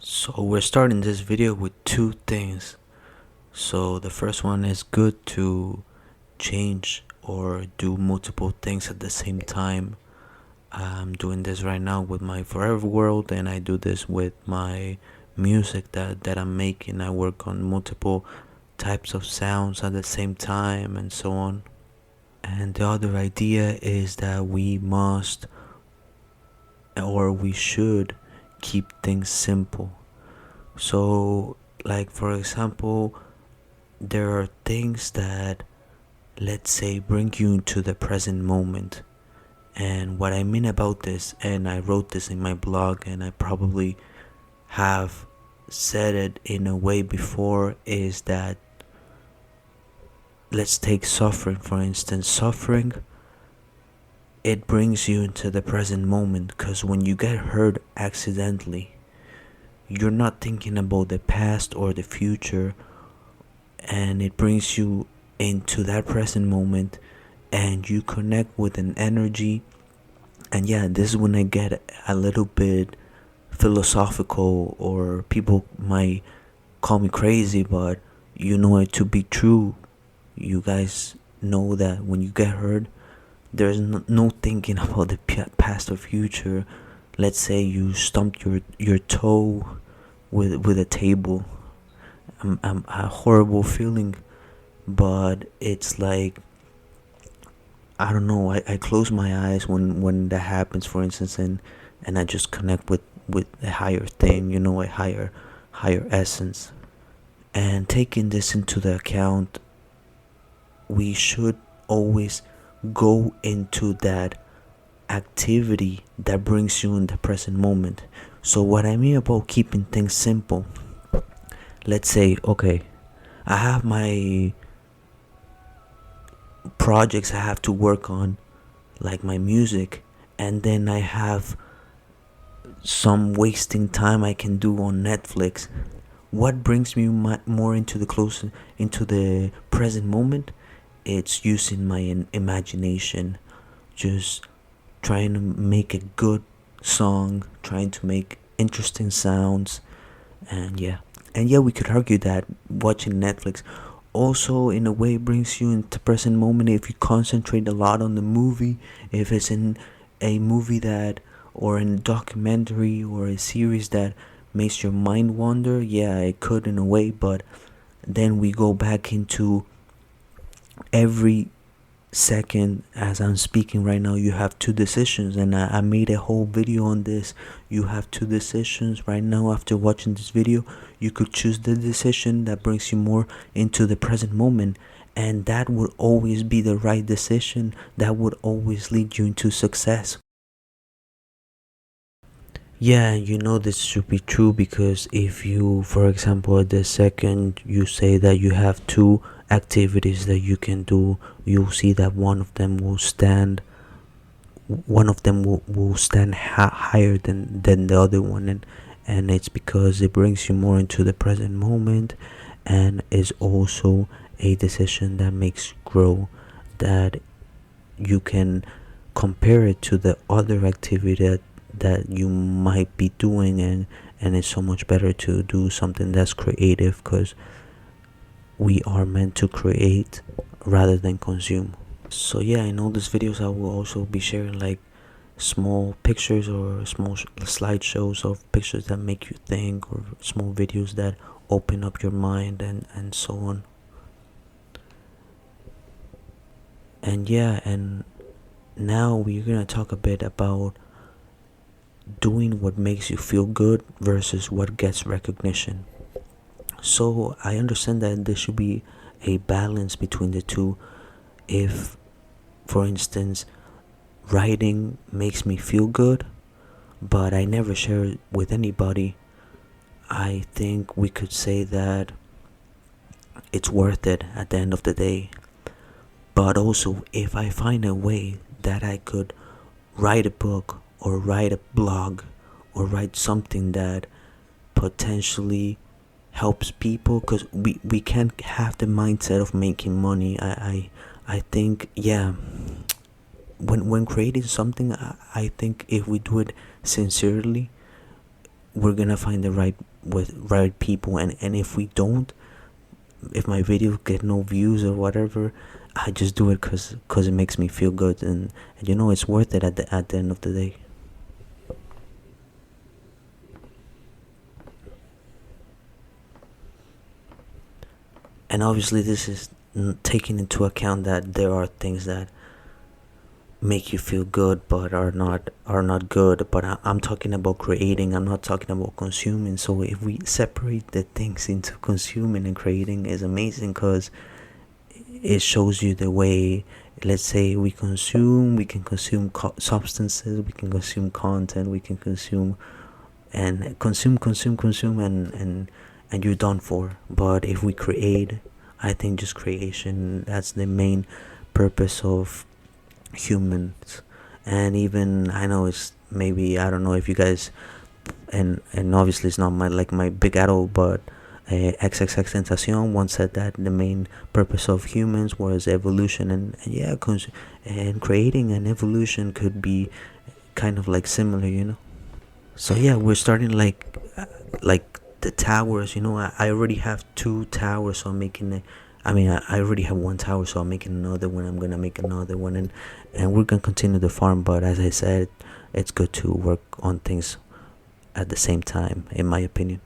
So we're starting this video with two things. So the first one is good to change or do multiple things at the same time. I'm doing this right now with my Forever World, and I do this with my music that I'm making. I work on multiple types of sounds at the same time and so on. And the other idea is that we must or we should keep things simple. So, like for example, there are things that, let's say, bring you to the present moment. And what I mean about this, and I wrote this in my blog, and I probably have said it in a way before, is that let's take suffering for instance. Suffering, it brings you into the present moment, because when you get hurt accidentally, you're not thinking about the past or the future, and it brings you into that present moment, and you connect with an energy. And yeah, this is when I get a little bit philosophical, or people might call me crazy, but you know it to be true. You guys know that when you get hurt, there's no thinking about the past or future. Let's say you stumped your toe with a table. A horrible feeling, but it's like, I don't know, I close my eyes when that happens, for instance, and I just connect with a higher thing, a higher essence. And taking this into the account, we should always go into that activity that brings you in the present moment. So what I mean about keeping things simple, let's say, okay, I have my projects I have to work on, like my music, and then I have some wasting time I can do on Netflix. What brings me more into the present moment? It's using my imagination, just trying to make a good song, trying to make interesting sounds. And yeah, we could argue that watching Netflix also in a way brings you into present moment if you concentrate a lot on the movie. If it's in a movie that, or in a documentary or a series that makes your mind wander, yeah, it could in a way. But then we go back into every second. As I'm speaking right now, you have two decisions, and I made a whole video on this. You have two decisions right now. After watching this video, you could choose the decision that brings you more into the present moment, and that would always be the right decision. That would always lead you into success. Yeah, this should be true, because if you, for example, at the second you say that you have two activities that you can do, you'll see that one of them will stand higher than the other one, and it's because it brings you more into the present moment, and is also a decision that makes you grow, that you can compare it to the other activity that you might be doing, and it's so much better to do something that's creative, because we are meant to create rather than consume. So yeah, in all these videos I will also be sharing like small pictures or small slideshows of pictures that make you think, or small videos that open up your mind, and so on. And yeah, and now we're gonna talk a bit about doing what makes you feel good versus what gets recognition. So I understand that there should be a balance between the two. If, for instance, writing makes me feel good, but I never share it with anybody, I think we could say that it's worth it at the end of the day. But also, if I find a way that I could write a book, or write a blog, or write something that potentially helps people, because we can't have the mindset of making money. I think, yeah, when creating something, I think if we do it sincerely, we're gonna find the right people, and if we don't, if my video get no views or whatever, I just do it because it makes me feel good, and it's worth it at the end of the day. And obviously this is taking into account that there are things that make you feel good but are not good, but I'm talking about creating, I'm not talking about consuming. So if we separate the things into consuming and creating, is amazing because it shows you the way. Let's say we can consume substances, we can consume content, we can consume and consume, and you're done for. But if we create, I think just creation, that's the main purpose of humans. And even, I know it's maybe, I don't know if you guys, and obviously it's not my big idol, but XXX Tentacion once said that the main purpose of humans was evolution, and yeah, and creating an evolution could be kind of like similar. So yeah, we're starting like the towers. I already have 2 towers, so I'm making it. I mean, I already have 1 tower, so I'm making another one. I'm gonna make another one, and we're gonna continue the farm. But as I said, it's good to work on things at the same time, in my opinion.